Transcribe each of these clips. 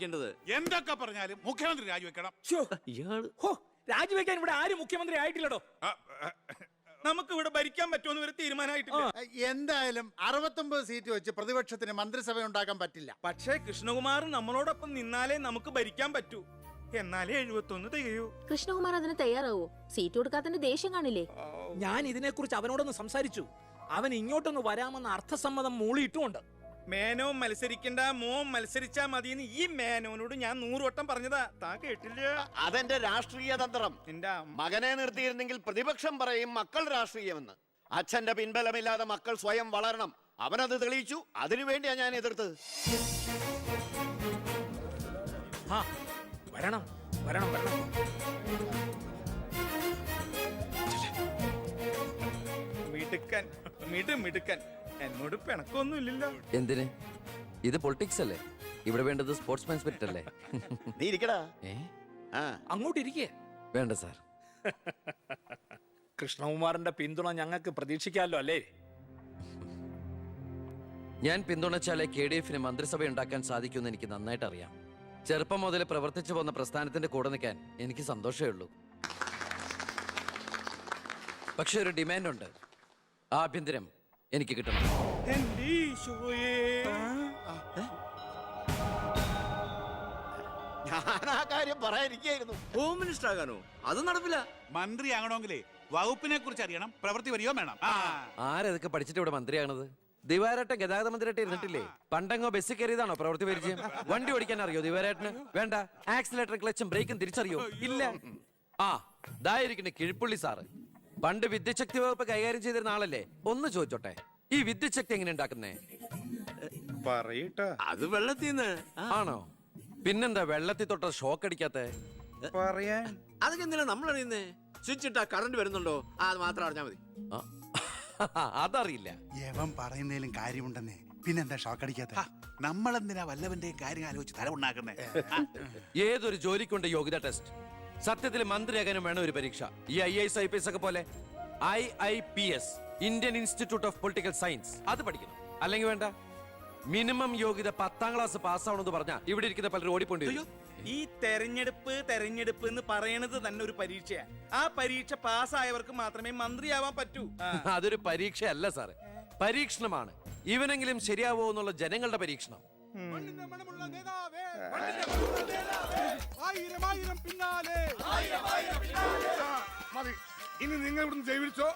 രാജിവെക്കേണ്ടത്. എന്തൊക്കെ പറഞ്ഞാലും മുഖ്യമന്ത്രി രാജിവെക്കണം. ഇയാള് രാജിവെക്കാൻ ഇവിടെ ആരും മുഖ്യമന്ത്രി ആയിട്ടില്ലടോ. നമുക്ക് ഇവിടെ ഭരിക്കാൻ പറ്റുമെന്ന് വരെ തീരുമാനമായിട്ടില്ല. എന്തായാലും 69 സീറ്റ് വെച്ച് പ്രതിപക്ഷത്തിന് മന്ത്രിസഭ ഉണ്ടാക്കാൻ പറ്റില്ല. പക്ഷേ കൃഷ്ണകുമാർ നമ്മളോടൊപ്പം നിന്നാലേ നമുക്ക് ഭരിക്കാൻ പറ്റൂ. എന്നാലേ 71 തികയൂ. കൃഷ്ണകുമാർ അതിന് തയ്യാറാവോ? സീറ്റ് കൊടുക്കാത്തതിന്റെ ദേഷ്യം കാണില്ലേ? ഞാൻ ഇതിനെക്കുറിച്ച് അവനോടൊന്ന് സംസാരിച്ചു. അവൻ ഇങ്ങോട്ടൊന്ന് വരാമെന്ന് അർത്ഥസമ്മതം മൂളിയിട്ടുമുണ്ട്. മേനോൻ മത്സരിക്കണ്ട, മോൻ മത്സരിച്ചാ മതിയെന്ന് ഈ മേനോനോട് ഞാൻ 100 വട്ടം പറഞ്ഞതാ. താ കേട്ടില്ല? അതെന്റെ രാഷ്ട്രീയ തന്ത്രം. എന്റെ മകനെ നിർത്തിയിരുന്നെങ്കിൽ പ്രതിപക്ഷം പറയും മക്കൾ രാഷ്ട്രീയമെന്ന്. അച്ഛന്റെ പിൻബലമില്ലാതെ മക്കൾ സ്വയം വളരണം. അവനത് തെളിയിച്ചു. അതിനുവേണ്ടിയാ ഞാൻ എതിർത്തത്. വരണം വരണം വരണം. മിടുക്കൻ മിടുക്കൻ. എന്നോട് പിണക്കൊന്നുമില്ലല്ലോ. എന്തിന്? ഇത് പൊളിറ്റിക്സ് അല്ലേ? ഇവിടെ വേണ്ടത് സ്പോർട്സ്മാൻ സ്പിരിറ്റ് അല്ലേ? നീ ഇരിക്കടാ. അങ്ങോട്ടിരിക്കേ. വേണ്ട സാർ. കൃഷ്ണകുമാറിന്റെ പിന്തുണ ഞങ്ങൾക്ക് പ്രതീക്ഷിക്കാമല്ലോ അല്ലേ? ഞാൻ പിന്തുണച്ചാലേ KDF-ന് മന്ത്രിസഭ ഉണ്ടാക്കാൻ സാധിക്കുമെന്ന് എനിക്ക് നന്നായിട്ട് അറിയാം. ചെറുപ്പം മുതൽ പ്രവർത്തിച്ചു പോന്ന പ്രസ്ഥാനത്തിന്റെ കൂടെ നിൽക്കാൻ എനിക്ക് സന്തോഷമേ ഉള്ളൂ. പക്ഷെ ഒരു ഡിമാൻഡുണ്ട്. ആഭ്യന്തരം എനിക്ക് കിട്ടണം. ഞാൻ ആ കാര്യം പറയാനിരിക്കായിരുന്നു. Home minister ആകാനോ? അത് നടപ്പില്ല. മന്ത്രി ആകണമെങ്കിലേ വകുപ്പിനെ കുറിച്ച് അറിയണം, പ്രവൃത്തി വരികയോ വേണം. ആരതൊക്കെ പഠിച്ചിട്ട് ഇവിടെ മന്ത്രിയാണത്? ദിവാരേട്ടൻ ഗതാഗത മന്ത്രിയായിട്ട് ഇരുന്നിട്ടില്ലേ? പണ്ടെങ്ങോ ബസ്സിൽ കയറിയതാണോ പ്രവൃത്തി പരിചയം? വണ്ടി ഓടിക്കാൻ അറിയോ ദിവാരേട്ടന്? വേണ്ട. ആക്സിലേറ്റർ ക്ലച്ചും ബ്രേക്കും തിരിച്ചറിയോ? ഇല്ല. ദായിരിക്കുന്ന കിഴിപ്പുള്ളി സാറ് പണ്ട് വിദ്യുച്ഛക്തി വകുപ്പ് കൈകാര്യം ചെയ്തിരുന്ന ആളല്ലേ? ഒന്ന് ചോദിച്ചോട്ടെ, ഈ വിദ്യുച്ഛക്തി എങ്ങനെ ഉണ്ടാക്കുന്നേ? പറയട്ടോ. അത് വെള്ളത്തിന്ന് ആണോ? പിന്നെന്താ വെള്ളത്തിൽ തൊട്ട ഷോക്ക് അടിക്കാത്ത? പറയാൻ അതൊക്കെ എന്തിനാ നമ്മൾ അറിയുന്നേ? സ്വിച്ച് ഇട്ടാ കറണ്ട് വരുന്നുണ്ടോ? അത് മാത്രം അറിഞ്ഞാ മതി. അതറിയില്ല. യവൻ പറയുന്നതിലും കാര്യമുണ്ടെന്നേ. പിന്നെന്താ ഷോക്ക് അടിക്കാത്ത? നമ്മളെന്തിനാ വല്ലവന്റെയും കാര്യം ആലോചിച്ച് തല ഉണ്ടാക്കുന്നേ? ഏതൊരു ജോലിക്കുണ്ട് യോഗ്യത ടെസ്റ്റ്. സത്യത്തിൽ മന്ത്രിയാകാനും വേണം ഒരു പരീക്ഷ. ഈ IAS IPS ഒക്കെ പോലെ IIPS, Indian institute of political science, അത് പഠിക്കണം. അല്ലെങ്കിൽ വേണ്ട. മിനിമം യോഗ്യത 10ാം ക്ലാസ് പാസ്സാവണമെന്ന് പറഞ്ഞാൽ ഇവിടെ ഇരിക്കുന്ന പലരും ഓടിപ്പോണ്ടി വരും. ഈ തെരഞ്ഞെടുപ്പ് എന്ന് പറയണത് തന്നെ ഒരു പരീക്ഷയാ. ആ പരീക്ഷ പാസ്സായവർക്ക് മാത്രമേ മന്ത്രിയാവാൻ പറ്റൂ. അതൊരു പരീക്ഷയല്ല സാറ്, പരീക്ഷണമാണ്. ഇവനെങ്കിലും ശരിയാവോ എന്നുള്ള ജനങ്ങളുടെ പരീക്ഷണം. മതി, ഇനി നിങ്ങൾ ഇവിടുന്ന് ജൈവിച്ചോ.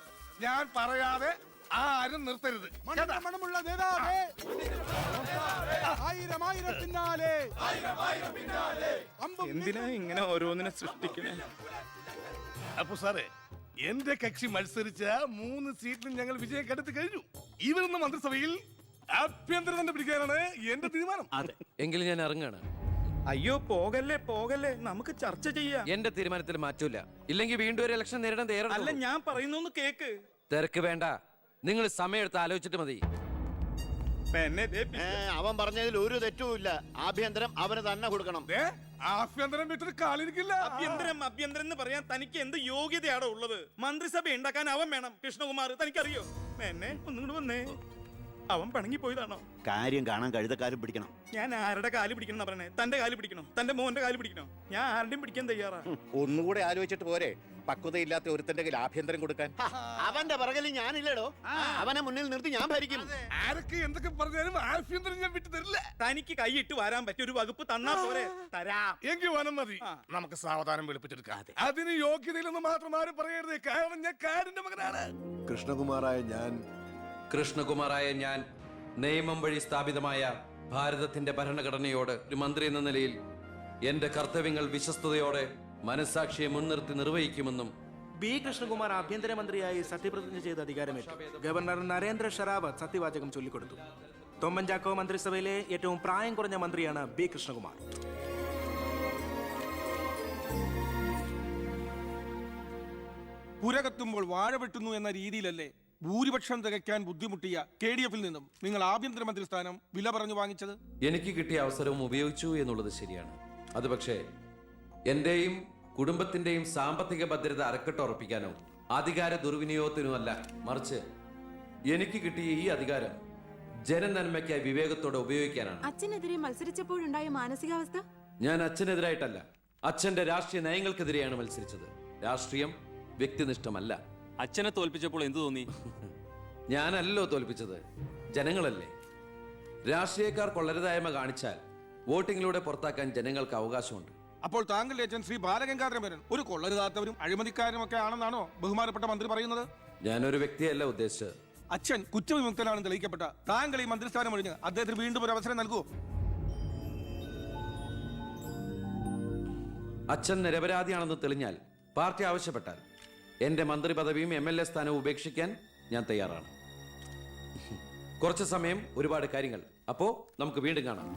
ഞാൻ പറയാതെ ആരും നിർത്തരുത്. മണമുള്ള നേതാവേ, ആയിരം ആയിരം പിന്നാലെ. എന്തിനാ ഇങ്ങനെ ഓരോന്നിനെ സൃഷ്ടിക്കണേ? അപ്പൊ സാറേ, എന്റെ കക്ഷി മത്സരിച്ച 3 സീറ്റിലും ഞങ്ങൾ വിജയം കണ്ടെത്തി കഴിഞ്ഞു. ഇവരൊന്നും മന്ത്രിസഭയിൽ ആഭ്യന്തരം തന്നെ പിടിക്കാനാണ് എന്റെ തീരുമാനം. എങ്കിലും ഞാൻ ഇറങ്ങാണ്. അയ്യോ പോകല്ലേ, നമുക്ക് ചർച്ച ചെയ്യാം. എന്റെ തീരുമാനത്തിൽ മാറ്റൂല. ഇല്ലെങ്കിൽ വീണ്ടും ഒരു ഇലക്ഷൻ നേരിടാൻ അല്ല, തയ്യാറല്ല. ഞാൻ പറയുന്നു കേക്ക്. തിരക്ക് വേണ്ട, നിങ്ങൾ സമയമെടുത്ത് ആലോചിച്ചിട്ട് മതി. അവൻ പറഞ്ഞതിൽ ഒരു തെറ്റുമില്ല. ആഭ്യന്തരം അവന് തന്നെ കൊടുക്കണം. ആഭ്യന്തരം വിട്ടിട്ട് കാലിരിക്കില്ല. അഭ്യന്തരം എന്ന് പറയാൻ തനിക്ക് എന്ത് യോഗ്യതയാണോ ഉള്ളത്? മന്ത്രിസഭ ഉണ്ടാക്കാൻ അവൻ വേണം. കൃഷ്ണകുമാർ തനിക്കറിയോ? എന്നെ ഒന്നും വന്നേ. അവൻ പണങ്ങി പോയതാണോ? കാര്യം കാണാൻ കഴുതക്കാരും പിടിക്കണം. ഞാൻ ആരുടെ കാല് പിടിക്കണം എന്നാ പറഞ്ഞേ? തന്റെ കാല് പിടിക്കണോ? തന്റെ മോന്റെ കാല് പിടിക്കണോ? ഞാൻ ആരുടെയും പിടിക്കാൻ തയ്യാറാ. ഒന്നുകൂടെ ആലോചിച്ചിട്ട് പോരെ പക്വതയില്ലാത്ത ഒരുത്തന്റെ കയ്യിൽ ആഭ്യന്തരം കൊടുക്കാൻ? അവന്റെ പിറകിൽ ഞാനില്ലടോ. അവനെ മുന്നിൽ നിർത്തി ഞാൻ ഭരിക്കും. ആരൊക്കെ എന്തൊക്കെ പറഞ്ഞാലും ആഭ്യന്തരം ഞാൻ വിട്ടു തരില്ല. തനിക്ക് കൈയിട്ട് വരാൻ പറ്റിയ ഒരു വകുപ്പ് തന്നാ പോരെ? തരാം. എങ്കിൽ വനം മതി. നമുക്ക് സാവധാനം വെളുപ്പിച്ചെടുക്കാം. അതിന് യോഗ്യതയിലൊന്നും മാത്രം ആരും പറയരുത്. കാരണം ഞാൻ കാടിന്റെ മകനാണ്. കൃഷ്ണകുമാറായ ഞാൻ നിയമം വഴി സ്ഥാപിതമായ ഭാരതത്തിന്റെ ഭരണഘടനയോട് ഒരു മന്ത്രി എന്ന നിലയിൽ എന്റെ കർത്തവ്യങ്ങൾ വിശ്വസ്തയോടെ മനസാക്ഷിയെ മുൻനിർത്തി നിർവഹിക്കുമെന്നും ബി കൃഷ്ണകുമാർ ആഭ്യന്തരമന്ത്രിയായി സത്യപ്രതിജ്ഞ ചെയ്ത് അധികാരമേറ്റു. ഗവർണർ നരേന്ദ്ര ഷെറാവത്ത് സത്യവാചകം ചൊല്ലിക്കൊടുത്തു. തൊമ്മൻചാക്കോ മന്ത്രിസഭയിലെ ഏറ്റവും പ്രായം കുറഞ്ഞ മന്ത്രിയാണ് ബി കൃഷ്ണകുമാർ. പുരകത്തുമ്പോൾ വാഴ വെട്ടുന്നു എന്ന രീതിയിലല്ലേ ഭൂരിപക്ഷം തികയ്ക്കാൻ ബുദ്ധിമുട്ടിയ KDF-ൽ നിന്നും നിങ്ങൾ ആഭ്യന്തരമന്ത്രി സ്ഥാനം വില പറഞ്ഞു വാങ്ങിച്ചത്? എനിക്ക് കിട്ടിയ അവസരവും ഉപയോഗിച്ചു എന്നുള്ളത് ശരിയാണ്. അത് പക്ഷേ എന്റെയും കുടുംബത്തിന്റെയും സാമ്പത്തിക ഭദ്രത അരക്കെട്ടുറപ്പിക്കാനോ അധികാര ദുർവിനിയോഗത്തിനോ അല്ല. മറിച്ച് എനിക്ക് കിട്ടിയ ഈ അധികാരം ജനനന്മയ്ക്കായി വിവേകത്തോടെ ഉപയോഗിക്കാനാണ്. അച്ഛനെതിരെ മത്സരിച്ചപ്പോഴുണ്ടായ മാനസികാവസ്ഥ? ഞാൻ അച്ഛനെതിരായിട്ടല്ല, അച്ഛന്റെ രാഷ്ട്രീയ നയങ്ങൾക്കെതിരെയാണ് മത്സരിച്ചത്. രാഷ്ട്രീയം വ്യക്തിനിഷ്ഠമല്ല. അച്ഛനെ തോൽപ്പിച്ചപ്പോൾ എന്തു തോന്നി? ഞാനല്ലോ തോൽപ്പിച്ചത്, ജനങ്ങളല്ലേ. രാഷ്ട്രീയക്കാർ കൊള്ളരുതായ്മ കാണിച്ചാൽ വോട്ടിങ്ങിലൂടെ പുറത്താക്കാൻ ജനങ്ങൾക്ക് അവകാശമുണ്ട്. അപ്പോൾ താങ്കളുടെ അച്ഛൻ ശ്രീ ബാലഗംഗാധരൻ ഒരു കൊള്ളരുതാത്തവരും അഴിമതിക്കാരും ഒക്കെ ആണെന്നാണോ ബഹുമാനപ്പെട്ട മന്ത്രി പറയുന്നത്? ഞാനൊരു വ്യക്തിയല്ല ഉദ്ദേശിച്ചത്. അച്ഛൻ കുറ്റവിമുക്തനാണെന്ന് തെളിയിക്കപ്പെട്ട താങ്കൾ ഈ മന്ത്രിസ്ഥാനം ഒഴിഞ്ഞ് അദ്ദേഹത്തിന് വീണ്ടും ഒരു അവസരം നൽകുമോ? അച്ഛൻ നിരപരാധിയാണെന്ന് തെളിഞ്ഞാൽ പാർട്ടി ആവശ്യപ്പെട്ടാൽ എന്റെ മന്ത്രി പദവിയും MLA സ്ഥാനവും ഉപേക്ഷിക്കാൻ ഞാൻ തയ്യാറാണ്. കുറച്ച് സമയം, ഒരുപാട് കാര്യങ്ങൾ. അപ്പോ നമുക്ക് വീണ്ടും കാണാം.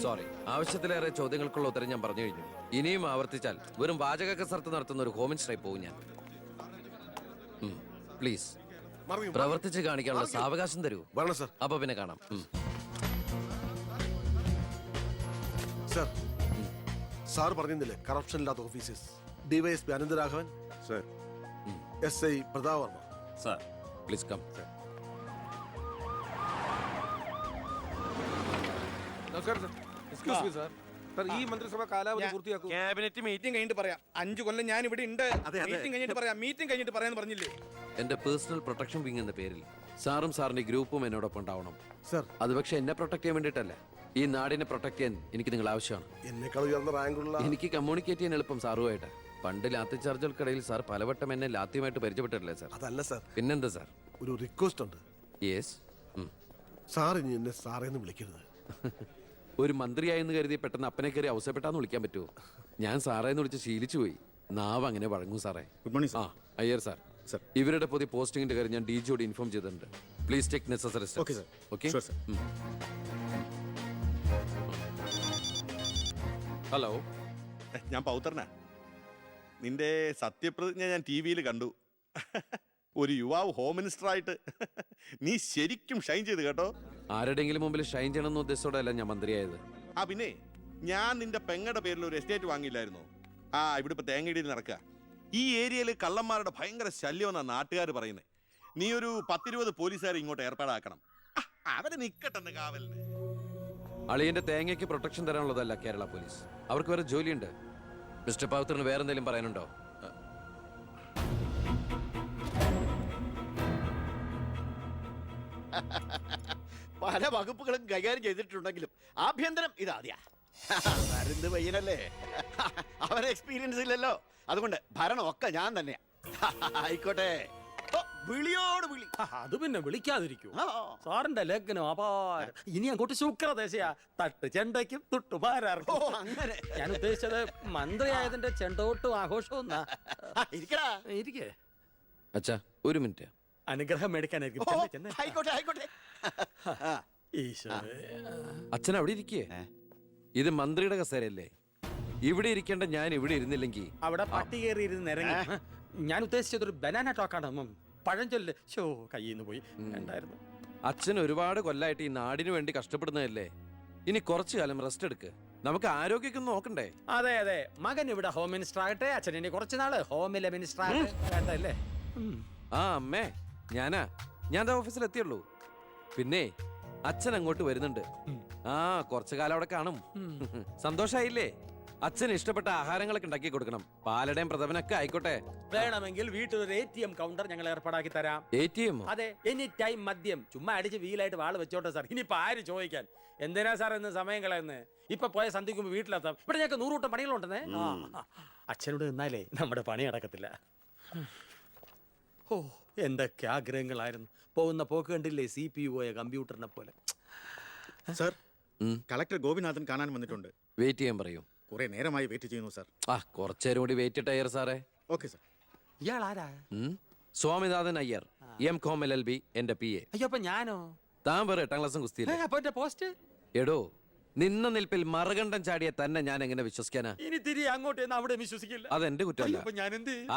സോറി, ആവശ്യത്തിലേറെ ചോദ്യങ്ങൾക്കുള്ള ഉത്തരം ഞാൻ പറഞ്ഞു കഴിഞ്ഞു. ഇനിയും ആവർത്തിച്ചാൽ വെറും വാചക കസർത്ത് നടത്തുന്ന ഒരു ഹോം മിനിസ്റ്ററായി പോകും ഞാൻ. പ്ലീസ് പ്രവർത്തിച്ച് കാണിക്കാനുള്ള സാവകാശം തരൂ. അപ്പൊ പിന്നെ കാണാം. സാർ പറഞ്ഞില്ലേ കറപ്ഷൻ ഇല്ലാത്ത officers? DYSP Anantharaghavan, SI Prathap Varma. Sir please come. നമസ്കാരം sir. Excuse me sir. Sir, ഈ മന്ത്രിസഭ കാലാവധി പൂർത്തിയാക്കൂ. ക്യാബിനറ്റ് മീറ്റിംഗ് കഴിഞ്ഞിട്ട് പറയാം. 5 കൊല്ലം ഞാൻ ഇവിടെ ഉണ്ട്. മീറ്റിംഗ് കഴിഞ്ഞിട്ട് പറയാം. മീറ്റിംഗ് കഴിഞ്ഞിട്ട് പറയാന്ന് പറഞ്ഞില്ലേ? എന്റെ പേഴ്സണൽ പ്രൊട്ടക്ഷൻ വിങ് എന്ന പേരിൽ സാറും സാറിന്റെ ഗ്രൂപ്പും എന്നോടൊപ്പം ഉണ്ടാവണം സർ. അത് പക്ഷെ എന്നെ പ്രൊട്ടക്ട് ചെയ്യാൻ വേണ്ടിയിട്ടല്ല, ഈ നാടിനെ പ്രൊട്ടക്ട് ചെയ്യാൻ എനിക്ക് നിങ്ങൾ ആവശ്യമാണ്. എന്നെക്കാൾ ഉയർന്ന റാങ്കുള്ള എനിക്ക് കമ്മ്യൂണിക്കേറ്റ് ചെയ്യാൻ എളുപ്പം സാറുമായിട്ട്. പണ്ട് ലാത്തി ചാർജുകൾക്കിടയിൽ സാർ പലവട്ടം എന്നെ ലാത്തിയുമായിട്ട് പരിചയപ്പെട്ടിട്ടില്ലേ സാർ? അതല്ല സർ, പിന്നെന്താ സാർ? ഒരു റിക്വസ്റ്റ് ഉണ്ട്. യെസ്. സാർ ഇനി എന്നെ സാറേന്ന് വിളിക്കരുത്. ഒരു മന്ത്രിയായെന്ന് കരുതി പെട്ടെന്ന് അപ്പനെ കയറി അവസരപ്പെട്ടാന്ന് വിളിക്കാൻ പറ്റുമോ? ഞാൻ സാറേന്ന് വിളിച്ച് ശീലിച്ചു പോയി. നാവ് അങ്ങനെ വഴങ്ങും സാറേ. ഗുഡ് മോർണിംഗ് ആ അയ്യർ സാർ, ഇവരുടെ പുതിയ പോസ്റ്റിംഗിന്റെ കാര്യം ഞാൻ DGയോട് ഇൻഫോം ചെയ്തിട്ടുണ്ട്. Please take necessary steps. Okay, sir. Okay. Sure, sir. Hello, ഞാൻ പൗത്രനാ. നിന്റെ സത്യപ്രതിജ്ഞ ഞാൻ TV-യിൽ കണ്ടു. ഒരു യുവാവ് ഹോം മിനിസ്റ്ററായിട്ട് നീ ശരിക്കും ഷൈൻ ചെയ്ത് കേട്ടോ. ആരുടെയെങ്കിലും മുമ്പിൽ ഷൈൻ ചെയ്യണമെന്ന ഉദ്ദേശത്തോടെയല്ല ഞാൻ മന്ത്രിയായത്. ആ പിന്നെ ഞാൻ നിന്റെ പെങ്ങടെ പേരിൽ ഒരു എസ്റ്റേറ്റ് വാങ്ങിയില്ലായിരുന്നോ? ഇവിടെ ഇപ്പൊ തേങ്ങയിടിയിൽ നടക്കുക. ഈ ഏരിയയിൽ കള്ളന്മാരുടെ ഭയങ്കര ശല്യം എന്നാ നാട്ടുകാർ പറയുന്നത്. നീ ഒരു 10-20 പോലീസുകാരെ ഇങ്ങോട്ട് ഏർപ്പാടാക്കണം. അവരെ നിക്കട്ടെന്ന് കാവലിന്. അളിയന്റെ തേങ്ങയ്ക്ക് പ്രൊട്ടക്ഷൻ തരാനുള്ളതല്ല കേരള പോലീസ്. അവർക്ക് വേറെ ജോലിയുണ്ട്. മിസ്റ്റർ പൗത്രന് വേറെ എന്തെങ്കിലും പറയാനുണ്ടോ? പല വകുപ്പുകളും കൈകാര്യം ചെയ്തിട്ടുണ്ടെങ്കിലും ആഭ്യന്തരം ഇതാദ്യ. അരുന്ത് പയ്യനല്ലേ, അവന് എക്സ്പീരിയൻസ് ഇല്ലല്ലോ. അതുകൊണ്ട് ഭരണം ഒക്കെ ഞാൻ തന്നെയാ. ആയിക്കോട്ടെ, വിളിയോട് വിളി. അത് പിന്നെ വിളിക്കാതിരിക്കൂ. സാറിന്റെ ലേഖനം അപാരം. ഇനി അങ്ങോട്ട് ശുക്രദേശയാ. തട്ട് ചെണ്ടയ്ക്കും തുട്ടുപാരാർക്കും. അങ്ങനെ ഞാൻ ഉദ്ദേശിച്ചത് മന്ത്രിയായതിന്റെ ചെണ്ടോട്ടും ആഘോഷവും. ഇരിക്കടാ. ഇരിക്കേ, അച്ഛാ ഒരു മിനിറ്റ്. അനുഗ്രഹം മേടിക്കാനായിരിക്കും. ചെന്നേ, ചെന്നേ. ആയിക്കോട്ടെ ആയിക്കോട്ടെ. ഈശോയെ. അച്ഛൻ അവിടെ ഇരിക്കേ. ഇത് മന്ത്രിയുടെ കസേരയല്ലേ? ഇവിടെ ഇരിക്കേണ്ട ഞാൻ ഇവിടെ ഇരുന്നില്ലെങ്കിൽ അവിടെ പട്ടി കയറി ഇരുന്ന് ഇറങ്ങി. ഞാൻ ഉദ്ദേശിച്ചത് ഒരു ബനാന ടോക്കാണ്. പഴഞ്ചൊല്ല് ഷോ കയ്യിൽ നിന്ന് പോയി. ഉണ്ടായിരുന്നു. അച്ഛൻ ഒരുപാട് കൊല്ലായിട്ട് ഈ നാടിനു വേണ്ടി കഷ്ടപ്പെടുന്നതല്ലേ? ഇനി കുറച്ചു കാലം റെസ്റ്റ് എടുക്ക്. നമുക്ക് ആരോഗ്യമൊക്കെ നോക്കണ്ടേ? അതെ അതെ, മകൻ ഇവിടെ ഹോം മിനിസ്റ്റർ ആകട്ടെ. അച്ഛൻ ഇനി കുറച്ച് നാള് ഹോമിലെ മിനിസ്റ്റർ ആകട്ടെ. വേണ്ടല്ലേ? ആ അമ്മേ, ഞാൻ ഓഫീസിൽ എത്തിയുള്ളൂ. പിന്നെ അച്ഛൻ അങ്ങോട്ട് വരുന്നുണ്ട്. കുറച്ചു കാലം അവിടെ കാണും. സന്തോഷായില്ലേ? അച്ഛന് ഇഷ്ടപ്പെട്ട ആഹാരങ്ങളൊക്കെ ഉണ്ടാക്കി കൊടുക്കണം. പാലടയും പ്രഥമനൊക്കെ ആയിക്കോട്ടെ. വേണമെങ്കിൽ വീട്ടിൽ ഒരു ATM കൗണ്ടർ ഞങ്ങൾ ഏർപ്പാടാക്കി തരാം. ATM? അതെ, എനി ടൈം മദ്യം. ചുമ്മാ അടിച്ച് വീലായിട്ട് വാള് വെച്ചോട്ടെ സാർ. ഇനിയിപ്പോ ആര് ചോദിക്കാൻ? എന്തിനാ സാർ എന്ന് സമയം കളയുന്നത്? ഇപ്പൊ പോയ സന്ധിക്കുമ്പോ വീട്ടിലെത്താം. ഇവിടെ ഞങ്ങൾക്ക് 100 കൂട്ടം പണികളുണ്ടെന്നേ. അച്ഛനോട് നിന്നാലേ നമ്മുടെ പണി നടക്കത്തില്ല. ഓ, എന്തൊക്കെ ആഗ്രഹങ്ങളായിരുന്നു. പോകുന്ന പോക്ക് കണ്ടില്ലേ? CPU പോയ കമ്പ്യൂട്ടറിനെ പോലെ. സർ, കളക്ടർ ഗോപിനാഥൻ കാണാൻ വന്നിട്ടുണ്ട്. വെയിറ്റ് ചെയ്യാൻ പറയൂ. കുറെ നേരമായി വെയിറ്റ് ചെയ്യുന്നു സർ. കുറച്ചേരം കൂടി വെയിറ്റ് ടയർ സാറേ. Okay sir. ഇയാൾ ആരാ? സ്വാമിനാഥൻ അയ്യർ, M.Com LLB, എന്റെ PA. അയ്യോ, അപ്പൊ ഞാനോ? താൻ വേറെ 8ാം ക്ലാസ്സും കുസ്തിയില്ലേ? അപ്പൊ എന്റെ പോസ്റ്റ്? എടോ, നിന്ന നിൽപ്പിൽ മറുകണ്ഠം ചാടിയ തന്നെ ഞാൻ എങ്ങനെ വിശ്വസിക്കാനാ? ഇനി തിരികെ അങ്ങോട്ട് എന്ന് അവിടെ വിശ്വസിക്കില്ല. അതെന്റെ കുറ്റമല്ല. അപ്പൊ ഞാൻ എന്ത് ചെയ്യും?